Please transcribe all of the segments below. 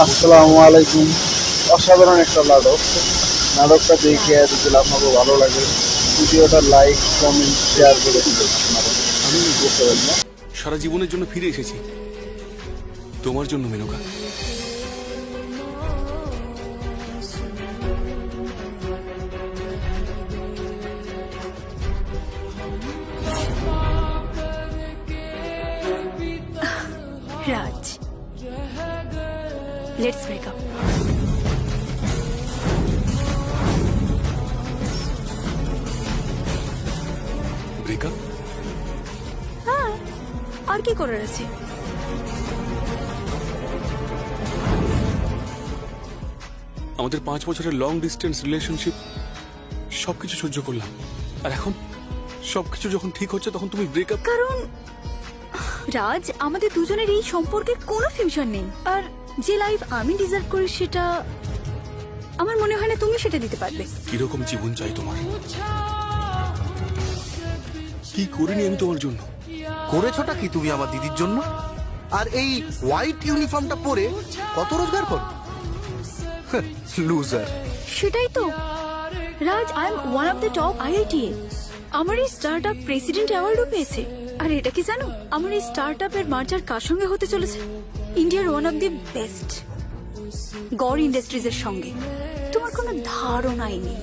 আসসালামু আলাইকুম। অসাধারণ একটা নাটক। নাটকটা দেখে যদি আপনাকে ভালো লাগে ভিডিওটা লাইক কমেন্ট শেয়ার করে দিবেন। আমি বুঝতে পারি না। সারা জীবনের জন্য ফিরে এসেছি তোমার জন্য মেনকা। রাজ, লেটস ব্রেক আপ। ব্রেকআপ? হ্যাঁ, আর কি করার আছে? আমাদের 5 বছরের লং ডিস্টেন্স রিলেশনশিপ সবকিছু সহ্য করলাম, আর এখন সবকিছু যখন ঠিক হচ্ছে তখন তুমি ব্রেকআপ। কারণ রাজ, আমাদের দুজনের এই সম্পর্কে কোনো ফিউচার নেই, আর যে লাইফ আমি ডিজার্ভ করি সেটা আমার মনে হয় না তুমি সেটা দিতে পারবে। কিরকম জীবন চাই তোমার? কি করিনি আমি তোমার জন্য? করেছোটা কি তুমি আমার দিদির জন্য? আর এই হোয়াইট ইউনিফর্মটা পরে কত রোজগার করো? লুজার। সেটাই তো Raj, I am one of the top IIT. আমার এই স্টার্ট আপ প্রেসিডেন্ট অ্যাওয়ার্ডও পেয়েছে। আর এটা কি জানো, আমার এই স্টার্ট আপের মার্জার কার সঙ্গে হতে চলেছে? ইন্ডিয়ার ওয়ান অফ দি বেস্ট গড় ইন্ডাস্ট্রিজ এর সঙ্গে। তোমার কোনো ধারণাই নেই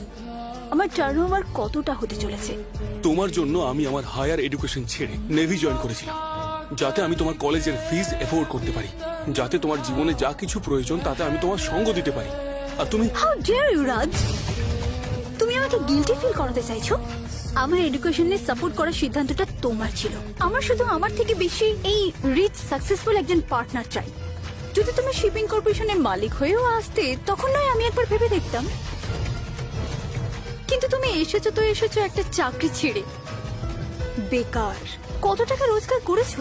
আমার টার্নওভার কতটা হতে চলেছে। তোমার জন্য আমি আমার হায়ার এডুকেশন ছেড়ে নেভি জয়েন করেছিলাম, যাতে আমি তোমার কলেজের ফিস এফোর্ড করতে পারি, যাতে তোমার জীবনে যা কিছু প্রয়োজন তাতে আমি তোমার সঙ্গ দিতে পারি। আর তুমি হাউ ডেয়ার ইউ রাজ, তুমি আমাকে গিল্টি ফিল করাতে চাইছো? আমার এডুকেশনে সাপোর্ট করার সিদ্ধান্তটা তোমার ছিল। আমার শুধু আমার থেকে বেশি এই রিচ সাকসেসফুল একজন পার্টনার চাই। যদি তুমি শিপিং কর্পোরেশনের মালিক হয়েও আসতে তখন নয় আমি একবার ভেবে দেখতাম, কিন্তু তুমি এসেছো তো এসেছো একটা চাকরি ছেড়ে। বেকার। কত টাকা রোজগার করেছো?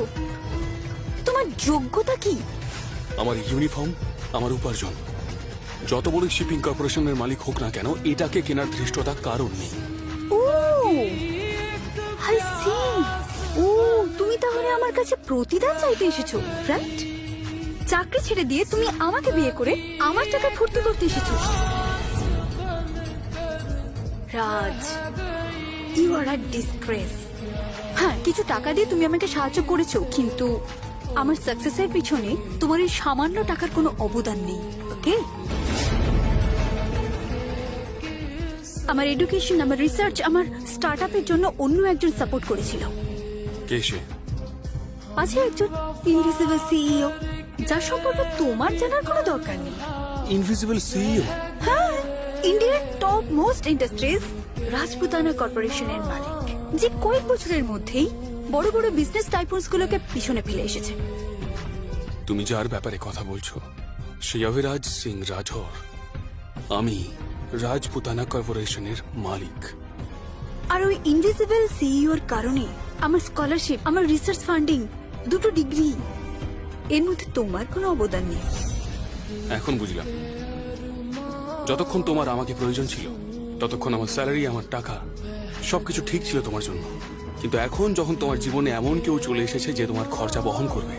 তোমার যোগ্যতা কি? আমার ইউনিফর্ম, আমার উপার্জন। যত বড় শিপিং কর্পোরেশনের মালিক হোক না কেন, এটাকে কেনার ধৃষ্টতা কারণ নেই। ও আই সি। ও, তুমি তাহলে আমার কাছে প্রতিদান চাইতে এসেছো, রাইট? চাকরি ছেড়ে দিয়ে তুমি আমাকে বিয়ে করে আমার টাকা ফুর্তি করতে এসেছো। রাজ, ইউ আর আ ডিসগ্রেস। হ্যাঁ, কিছু টাকা দিয়ে তুমি আমাকে সাহায্য করেছো, কিন্তু আমার সাকসেসের পিছনে তোমার এই সামান্য টাকার কোনো অবদান নেই। ওকে? আমার এডুকেশন, আমার রিসার্চ, আমার স্টার্ট আপের জন্য অন্য একজন সাপোর্ট করেছিল। কে সে? আছে একজন ইনভিজিবল সিইও, যার সম্পর্কে তোমার জানার কোনো দরকার নেই। Invisible CEO? হ্যাঁ, ইন্ডিয়ার টপ মোস্ট ইন্ডাস্ট্রিজ রাজপুতানা কর্পোরেশনের মালিক, যে কয়েক বছরের মধ্যেই বড় বড় বিজনেস টাইকুনস গুলোকে পিছনে ফেলে এসেছে। তুমি যার ব্যাপারে কথা বলছো সে অভিরাজ সিং রাঠোর। আমি রাজপুতানা কর্পোরেশনের মালিক। আর ওই ইনভিজিবল সিইওর কারণে আমার স্কলারশিপ, আমার রিসার্চ ফান্ডিং, দুটো ডিগ্রি, এর মধ্যে তোমার কোনো অবদান নেই। এখন বুঝলাম, যতক্ষণ তোমার আমাকে প্রয়োজন ছিল ততক্ষণ আমার স্যালারি, আমার টাকা সবকিছু ঠিক ছিল তোমার জন্য। কিন্তু এখন যখন তোমার জীবনে এমন কেউ চলে এসেছে যে তোমার খরচা বহন করবে,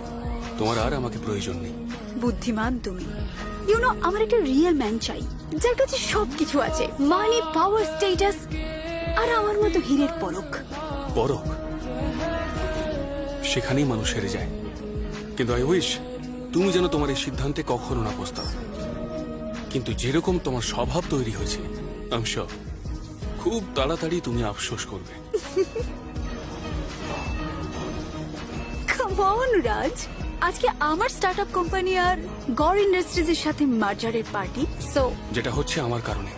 তোমার আর আমাকে প্রয়োজন নেই। বুদ্ধিমান তুমি। ইউ নো, আমার একটা রিয়েল ম্যান চাই, যার কাছে সবকিছু আছে, মানি, পাওয়ার, স্ট্যাটাস, আর আমার মতো হীরের পলক। পরক? সেখানেই মানুষ হেরে যায়। কিন্তু আই উইশ তুমি যেন তোমার এই সিদ্ধান্তে কখনো না পস্তাও। কিন্তু যেরকম তোমার স্বভাব তৈরি হয়েছে, আই এম শিওর খুব তাড়াতাড়ি তুমি আফসোস করবে। কাম অন রাজ, আজকে আমার স্টার্টআপ কোম্পানি আর গড় ইন্ডাস্ট্রিজ এর সাথে মার্জারের পার্টি। সো যেটা হচ্ছে আমার কারণে।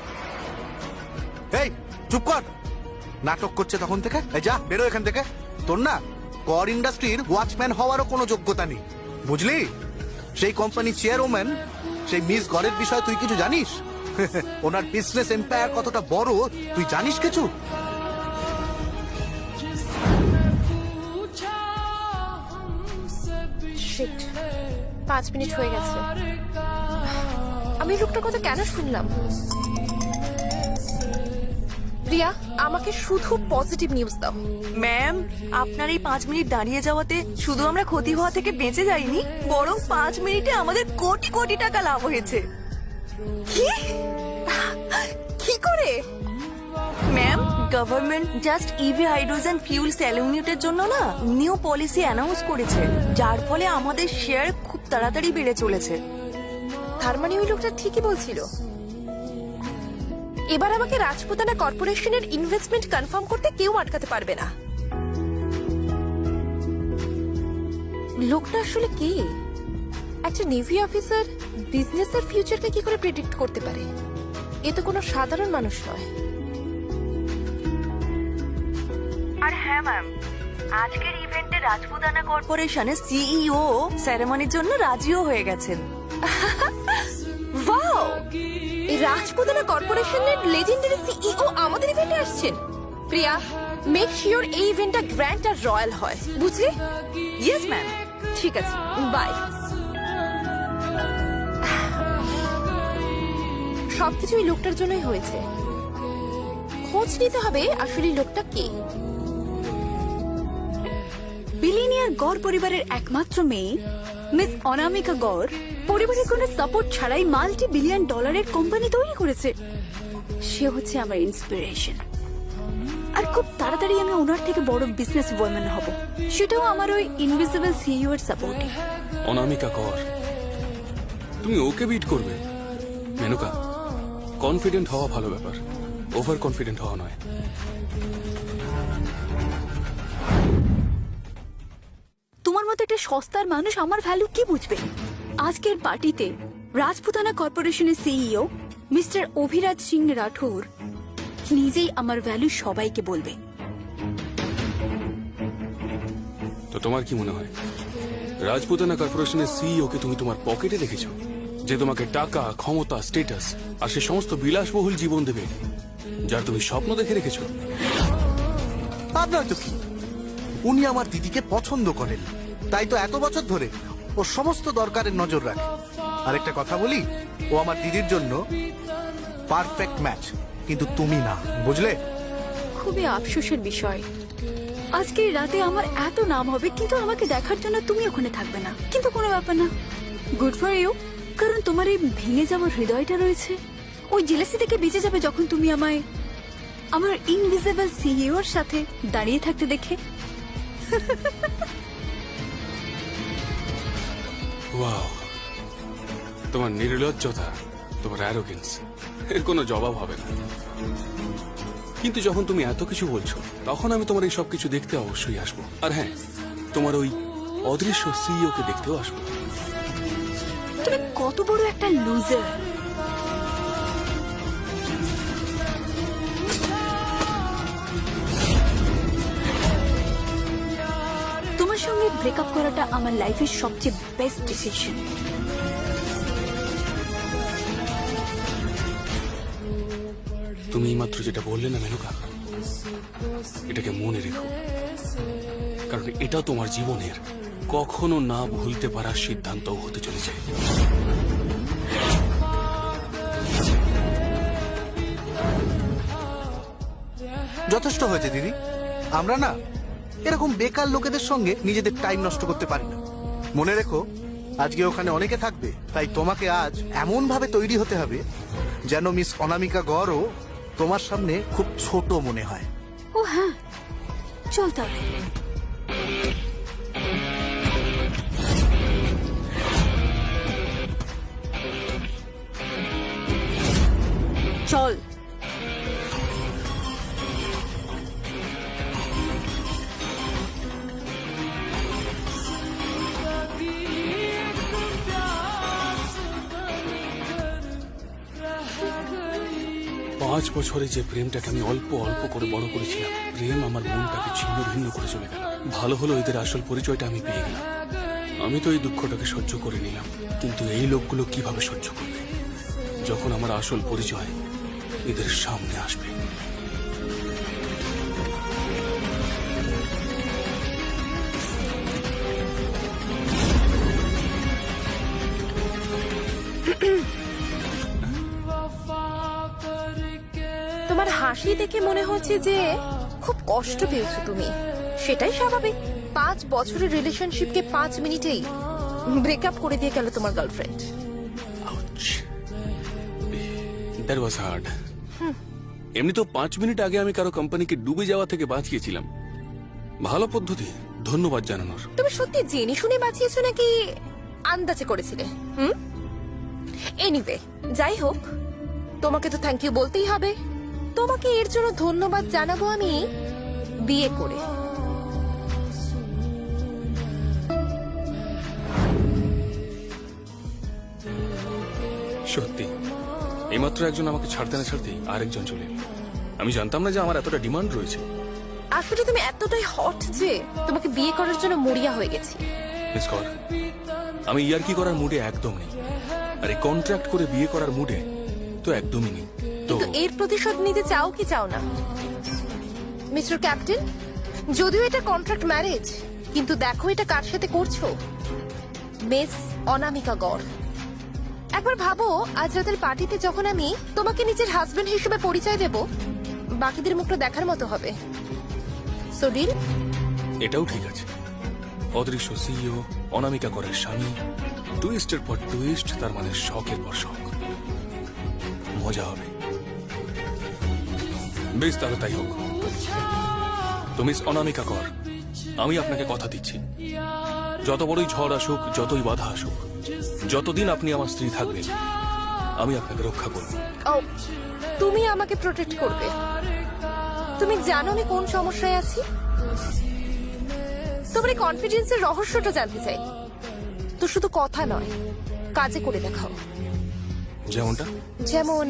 এই চুপ কর, নাটক করছে তখন থেকে। এই যা, বেরো এখান থেকে। তোর না কর ইন্ডাস্ট্রির ওয়াচম্যান হওয়ারও কোনো যোগ্যতা নেই, বুঝলি? সেই কোম্পানির চেয়ারম্যান, সেই মিস গড়ের বিষয়ে তুই কিছু জানিস? ওনার বিজনেস এম্পায়ার কতটা বড় তুই জানিস কিছু? শিট, 5 মিনিট হয়ে গেছে। আমি লোকটার কথা কেন শুনলাম? প্রিয়া, আমাকে শুধু পজিটিভ নিউজ দাও। ম্যাম, আপনার এই 5 মিনিট দাঁড়িয়ে যাওয়াতে শুধু আমরা ক্ষতি হওয়া থেকে বেঁচে যাইনি, বরং 5 মিনিটে আমাদের কোটি কোটি টাকা লাভ হয়েছে। কি? কি করে? Ma'am, government just EV hydrogen fuel cell ইউনিটের জন্য না নিউ পলিসি অ্যানাউন্স করেছে, যার ফলে আমাদের শেয়ার খুব তাড়াতাড়ি বেড়ে চলেছে। তার মানে ওই লোকটা ঠিকই বলছিল। এবার আমাকে রাজপুতানা কর্পোরেশনের ইনভেস্টমেন্ট কনফার্ম করতে কেউ আটকাতে পারবে না। লোকটা আসলে কে? একটা নেভি অফিসার বিজনেসের ফিউচারকে কি করে প্রেডিক্ট করতে পারে? এ তো কোনো সাধারণ মানুষ নয়। আর হ্যাঁ ম্যাম, আজকের ইভেন্টে রাজপুতানা কর্পোরেশনের সিইও সেরেমনির জন্য রাজিও হয়ে গেছেন। ওয়াও! এই রাজপুতানা কর্পোরেশনের লেজেন্ডারি সিইও আমাদের ইভেন্টে আসছেন। প্রিয়া, মেক শিওর এই ইভেন্টটা গ্র্যান্ড আর রয়্যাল হয়, বুঝলি? Yes ma'am. ঠিক আছে, বাই। সবকিছু এই লোকটার জন্যই হয়েছে। খোঁজ নিতে হবে আসলে এই লোকটা কে। বিলিনিয়ার গড় পরিবারের একমাত্র মেয়ে মিস অনামিকা গড় পরিবারের কোনো সাপোর্ট ছাড়াই মাল্টি বিলিয়ন ডলারের কোম্পানি তৈরি করেছে। সে হচ্ছে আমার ইন্সপিরেশন, আর খুব তাড়াতাড়ি আমি ওনার থেকে বড় বিজনেস ওয়ামেন হব, সেটাও আমার ওই ইনভিজিবল সিইও এর সাপোর্টে। অনামিকা কর, তুমি ওকে বিট করবে? মেনকা, কনফিডেন্ট হওয়া ভালো ব্যাপার, ওভার কনফিডেন্ট হওয়া নয়। তোমার মতো একটা সস্তার মানুষ আমার ভ্যালু কি বুঝবে? আজকের পার্টিতে রাজপুতানা কর্পোরেশনের সিইও মিস্টার অভিরাজ সিং রাঠোর নিজেই আমার ভ্যালু সবাইকে বলবে। তো তোমার কি মনে হয় রাজপুতানা কর্পোরেশনের সিইও কে তুমি তোমার পকেটে রেখেছো, যে তোমাকে টাকা, ক্ষমতা, স্ট্যাটাস আর সে সমস্ত বিলাসবহুল জীবন দেবে যার তুমি স্বপ্ন দেখে রেখেছো? আপনার তো কি, উনি আমার দিদিকে পছন্দ করেন, তাই তো এত বছর ধরে ওর সমস্ত দরকারের নজর রাখে। আরেকটা কথা বলি, ও আমার দিদির জন্য পারফেক্ট ম্যাচ, কিন্তু তুমি না, বুঝলে? খুবই আফসোসের বিষয়, আজকের রাতে আমার এত নাম হবে কিন্তু আমাকে দেখার জন্য তুমি ওখানে থাকবে না। কিন্তু কোনো ব্যাপার না, গুড ফর ইউ, কারণ তোমার এই ভেঙে যাওয়ার হৃদয়টা রয়েছে, ওই জেলাসি থেকে বেঁচে যাবে যখন তুমি আমায় আমার ইনভিজিবল সিইও এর সাথে দাঁড়িয়ে থাকতে দেখে। ওয়াও, তোমার নির্লজ্জতা, তোমার অ্যারোগেন্স, এর কোনো জবাব হবে না। কিন্তু যখন তুমি এত কিছু বলছো, তখন আমি তোমার এই সব কিছু দেখতে অবশ্যই আসবো। আর হ্যাঁ, তোমার ওই অদৃশ্য সিইও কে দেখতেও আসবো। তুমি কত বড় একটা লুজার! তোমার সঙ্গে ব্রেকআপ করাটা আমার লাইফের সবচেয়ে বেস্ট ডিসিশন। তুমি মাত্র যেটা বললে না মেনকা, এটাকে মনে রেখো, কারণ এটা তোমার জীবনের কখনো না ভুলতে পারার সিদ্ধান্তও হতে চলেছে। যথেষ্ট হয়েছে দিদি, আমরা না এরকম বেকার লোকেদের সঙ্গে নিজেদের টাইম নষ্ট করতে পারি না। মনে রেখো, আজকে ওখানে অনেকে থাকবে, তাই তোমাকে আজ এমন ভাবে তৈরি হতে হবে যেন মিস অনামিকা গড়ও তোমার সামনে খুব ছোট মনে হয়। ও হ্যাঁ, চল তাহলে। চল। পাঁচ বছরে যে প্রেমটাকে আমি অল্প অল্প করে বড় করেছিলাম, প্রেম আমার মনটাকে ছিন্ন ভিন্ন করে চলে গেল। ভালো হলো এদের আসল পরিচয়টা আমি পেয়ে গেলাম। আমি তো এই দুঃখটাকে সহ্য করে নিলাম, কিন্তু এই লোকগুলো কিভাবে সহ্য করবে যখন আমার আসল পরিচয় এদের সামনে আসবে? তোমার হাসি দেখে মনে হচ্ছে যে খুব কষ্ট পেয়েছো তুমি। সেটাই স্বাভাবিক। 5 বছরের রিলেশনশিপকে 5 মিনিটেই ব্রেকআপ করে দিয়ে গেল তোমার গার্লফ্রেন্ড। That was hard. এমনি তো 5 মিনিট আগে আমি কারো কোম্পানিকে ডুবে যাওয়া থেকে বাঁচিয়েছিলাম। ভালো পদ্ধতি, ধন্যবাদ জানানোর। তুমি সত্যি জেনে শুনে বাঁচিয়েছো নাকি আন্দাজে করেছিলে? এনিওয়ে, যাই হোক, তোমাকে তো থ্যাংক ইউ বলতেই হবে। তোমাকে এর জন্য ধন্যবাদ জানাবো আমি বিয়ে করে। সত্যি, এইমাত্র একজন আমাকে ছাড়তে না ছাড়তেই আরেকজন চলে এলো। আমি জানতাম না যে আমার এতটা ডিমান্ড রয়েছে। আসলে তুমি এতটাই হট যে তোমাকে বিয়ে করার জন্য মরিয়া হয়ে গেছি। মিস কর, আমি ইয়ার্কি করার মুডে একদম নেই, আর এই কন্ট্রাক্ট করে বিয়ে করার মুডে তো একদমই নেই। তো কিন্তু এর প্রতিশোধ নিতে চাও কি চাও না? মিস্টার ক্যাপ্টেন, যদিও এটা কন্ট্রাক্ট ম্যারেজ, কিন্তু দেখো এটা কার সাথে করছো। মিস অনামিকা গড়। একবার ভাবো, আজ রাতের পার্টিতে যখন আমি তোমাকে নিজের হাজবেন্ড হিসেবে পরিচয় দেব, বাকিদের মুখটা দেখার মতো হবে। So deal? এটাও ঠিক আছে। অদৃশ্য সিইও, অনামিকা করের স্বামী, টুইস্টের পর টুইস্ট, তার মানে শখের পর শখ। মজা হবে। বেশ, তাহলে তাই হোক। তো মিস অনামিকা কর, আমি আপনাকে কথা দিচ্ছি, যত বড়ই ঝড় আসুক, যতই বাধা আসুক, যতদিন আপনি আমার স্ত্রী থাকবেন, আমি আপনাকে রক্ষা করব। ও, তুমি আমাকে প্রোটেক্ট করবে? তুমি জানো আমি কোন সমস্যায় আছি? তোমার এই কনফিডেন্সের রহস্যটা জানতে চাই। তো শুধু কথা নয়, কাজে করে দেখাও। যেমনটা? যেমন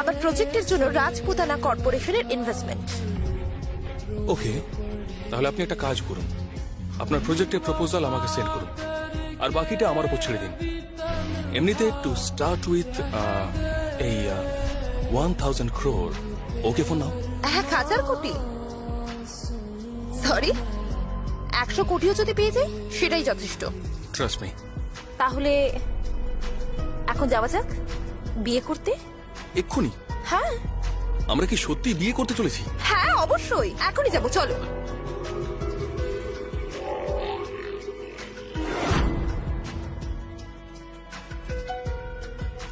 আমার প্রজেক্টের জন্য রাজপুতানা কর্পোরেশনের ইনভেস্টমেন্ট। ওকে, তাহলে আপনি একটা কাজ করুন, আপনার প্রজেক্টের প্রপোজাল আমাকে সেন্ড করুন, আর বাকিটা আমার উপর ছেড়ে দিন। এমনিতে টু স্টার্ট উইথ এই 1000 crore, ওকে ফোন নাও। 1000 কোটি? সরি, 100 কোটিও যদি পেয়ে যাই সেটাই যথেষ্ট। Trust me. তাহলে এখন যাওয়া যাক বিয়ে করতে। এক্ষুনি? হ্যাঁ আমরা কি সত্যি বিয়ে করতে চলেছি? হ্যাঁ, অবশ্যই এখনই যাবো, চলো।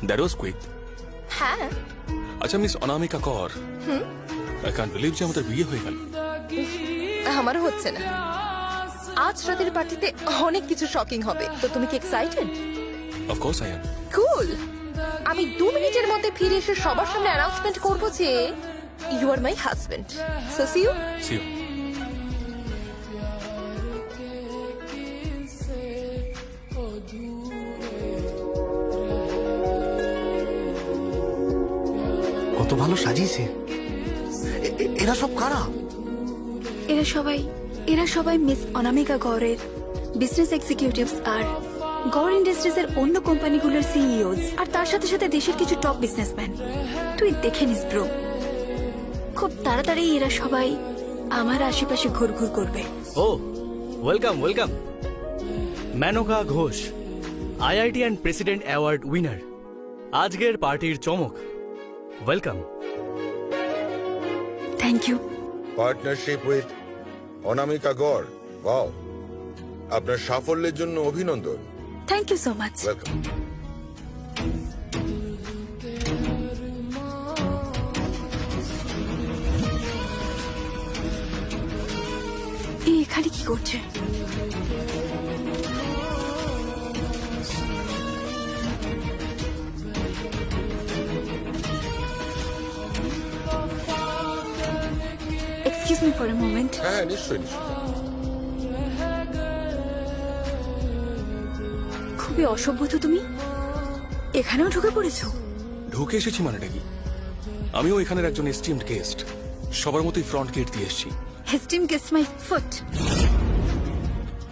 That was quick. হ্যাঁ, আচ্ছা মিস অনামিকা কর, আই ক্যান্ট বিলিভ যে আমাদের বিয়ে হয়ে গেল। আমারও হচ্ছে না। আজ রাতের পার্টিতে অনেক কিছু শকিং হবে, তো তুমি কি excited? Of course I am. Cool. আমি 2 মিনিটের মধ্যে ফিরে এসে সবার সামনে অ্যানাউন্সমেন্ট করবো যে you are my husband. So see you. See you. কত ভালো সাজিয়েছে। এরা সব কারা? এরা সবাই মিস অনামিকা গড়ের বিজনেস এক্সিকিউটিভস আর গড় ইন্ডাস্ট্রিজ এর অন্য কোম্পানিগুলোর সিইওস, আর তার সাথে সাথে দেশের কিছু টপ বিজনেসম্যান। তুই দেখে নিস ব্রো, খুব তাড়াতাড়ি এরা সবাই আমার আশেপাশে ঘুরঘুর করবে। ও welcome welcome. Menka Ghosh, IIT and president award winner, আজকের পার্টির চমক। Welcome. Thank you. Partnership with Anamika Gorh, wow, আপনার সাফল্যের জন্য অভিনন্দন। Thank you so much. Welcome. এখানে কি করছে? Excuse me for a moment. হ্যাঁ, নিশ্চয়ই নিশ্চয়ই। খুবই অসভ্য তো তুমি, এখানেও ঢুকে পড়েছো। ঢুকে এসেছি মানেটা কি? আমিও এখানের একজন এস্টিমড গেস্ট, সবার মতোই ফ্রন্ট গেট দিয়ে এসেছি। হেস্টিম কিস মাই ফুট।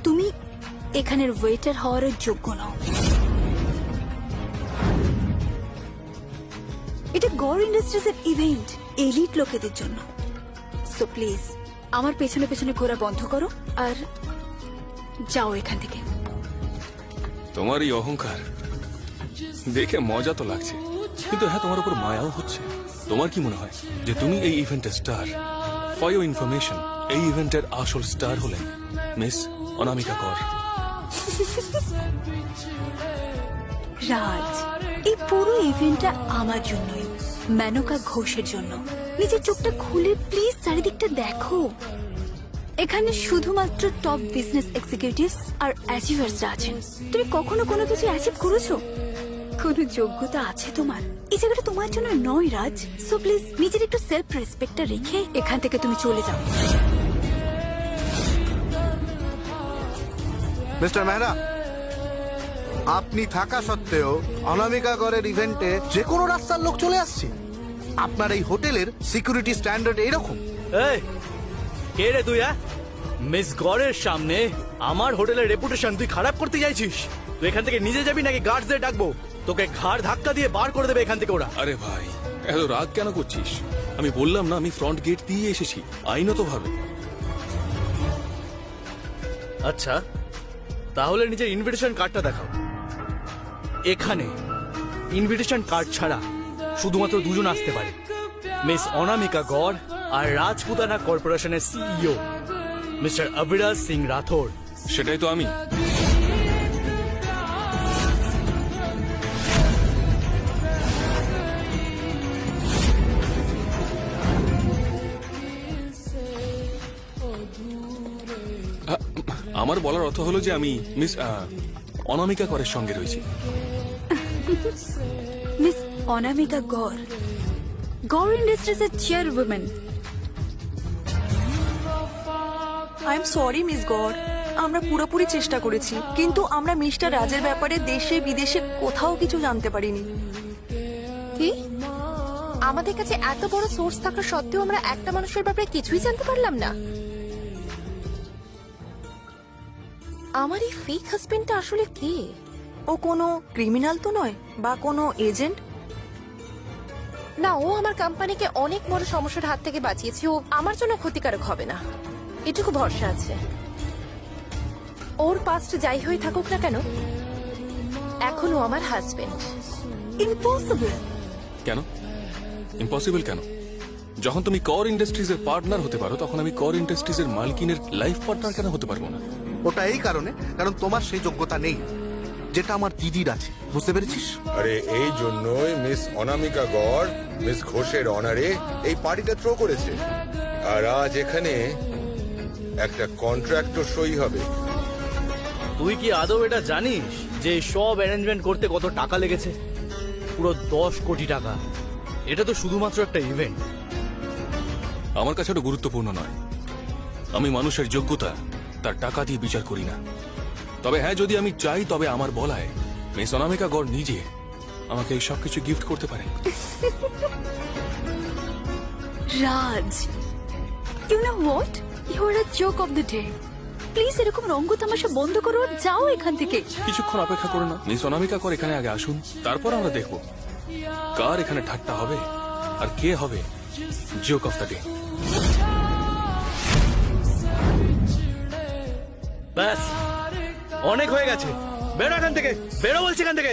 তুমি এখানের ওয়েটার হওয়ার যোগ্য নও। এটা গড় ইন্ডাস্ট্রিজ এর ইভেন্ট, এলিট লোকেদের জন্য। সো প্লিজ আমার পেছনে পেছনে ঘোরা বন্ধ করো আর যাও এখান থেকে। তোমার এই অহংকার দেখে মজা তো লাগছে, কিন্তু হ্যাঁ তোমার উপর মায়াও হচ্ছে। তোমার কি মনে হয় যে তুমি এই ইভেন্টের স্টার? ফর ইউর ইনফরমেশন, এই ইভেন্টের আসল স্টার হলেন মিস অনামিকা কর। রাজ, এই পুরো ইভেন্টটা আমার জন্যই, মেনকা ঘোষের জন্য। নিজের চোখটা খুলে প্লিজ চারিদিকটা দেখো। এখানে শুধুমাত্র টপ বিজনেস এক্সিকিউটিভস আর অ্যাচিভার্সরা আছেন। তুমি কখনো কোনো কিছু অ্যাচিভ করেছো? কোনো যোগ্যতা আছে তোমার? এই জায়গাটা তোমার জন্য নয় রাজ। সো প্লিজ নিজের একটু সেলফ রেসপেক্টটা রেখে এখান থেকে তুমি চলে যাও। মিস্টার মেহরা, আপনি থাকা সত্ত্বেও অনামিকা গড়ের ইভেন্টে যে কোনো রাস্তার লোক চলে আসছে। আপনার এই হোটেলের সিকিউরিটি স্ট্যান্ডার্ড এরকম? এই কে রে তুই? মিস গড়ের সামনে আমার হোটেলের রেপুটেশন তুই খারাপ করতে চাইছিস? তুই এখান থেকে নিজে যাবি নাকি গার্ডদের ডাকবো? তোকে ঘাড় ধাক্কা দিয়ে বার করে দেবে এখান থেকে ওরা। আরে ভাই, এত রাগ কেন করছিস? আমি বললাম না, আমি ফ্রন্ট গেট দিয়ে এসেছি আইনত ভাবে। আচ্ছা, তাহলে নিজের ইনভিটেশন কার্ডটা দেখাও। এখানে ইনভিটেশন কার্ড ছাড়া শুধুমাত্র দুজন আসতে পারে, মিস অনামিকা গড় আর রাজপুতানা কর্পোরেশনের সিইও মিস্টার অভিরাজ সিং রাথোর। সেটাই তো আমি। আমার বলার অর্থ হলো যে আমি মিস অনামিকা করের সঙ্গে রয়েছি। মিস অনামিকা গড়, গড় ইন্ডাস্ট্রিজ এর chairwoman. I am sorry miss Gorh, আমরা পুরোপুরি চেষ্টা করেছি, কিন্তু আমরা মিস্টার রাজের ব্যাপারে দেশে বিদেশে কোথাও কিছু জানতে পারিনি। কি? আমাদের কাছে এত বড় সোর্স থাকা সত্ত্বেও আমরা একটা মানুষের ব্যাপারে কিছুই জানতে পারলাম না। আমার এই ফেক হাজবেন্ডটা আসলে কে? ও কোনো ক্রিমিনাল তো নয়, বা কোনো এজেন্ট? না, ও আমার কোম্পানিকে অনেক বড় সমস্যার হাত থেকে বাঁচিয়েছে। ও আমার জন্য ক্ষতিকারক হবে না, এটুকু ভরসা আছে। ওর পাস্ট যাই হয়ে থাকুক না কেন, এখনো আমার হাজবেন্ড। ইম্পসিবল। কেন ইম্পসিবল কেন? যখন তুমি কর ইন্ডাস্ট্রিজের পার্টনার হতে পারো, তখন আমি কর ইন্ডাস্ট্রিজের মালকিনের লাইফ পার্টনার কেন হতে পারবো না? ওটা এই কারণে, কারণ তোমার সেই যোগ্যতা নেই যেটা আমার দিদির আছে। বুঝতে পেরেছিস? আরে এই জন্যই মিস অনামিকা গড় মিস ঘোষের অনারে এই পার্টিটা থ্রো করেছে। আর আজ এখানে একটা কন্ট্রাক্টও সই হবে। তুই কি আদৌ এটা জানিস যে এই সব অ্যারেঞ্জমেন্ট করতে কত টাকা লেগেছে? পুরো 10 কোটি টাকা। এটা তো শুধুমাত্র একটা ইভেন্ট। আমার কাছে ওটা গুরুত্বপূর্ণ নয়। আমি মানুষের যোগ্যতা তার টাকা দিয়ে বিচার করি না। তবে হ্যাঁ, যদি আমি চাই তবে আমার বলায় মিস অনামিকা গড় নিজে আমাকে এই সবকিছু গিফট করতে পারেন। Raj, you know what, you are a joke of the day. Please এরকম রঙ্গ তামাশা বন্ধ করো, যাও এখান থেকে। কিছুক্ষণ অপেক্ষা করো না, মিস অনামিকা কর এখানে আগে আসুন, তারপর আমরা দেখব কার এখানে ঠাট্টা হবে আর কে হবে জোক অফ দ্য ডে। ব্যাস, অনেক হয়ে গেছে। বেরো এখান থেকে, বেরো বলছি এখান থেকে।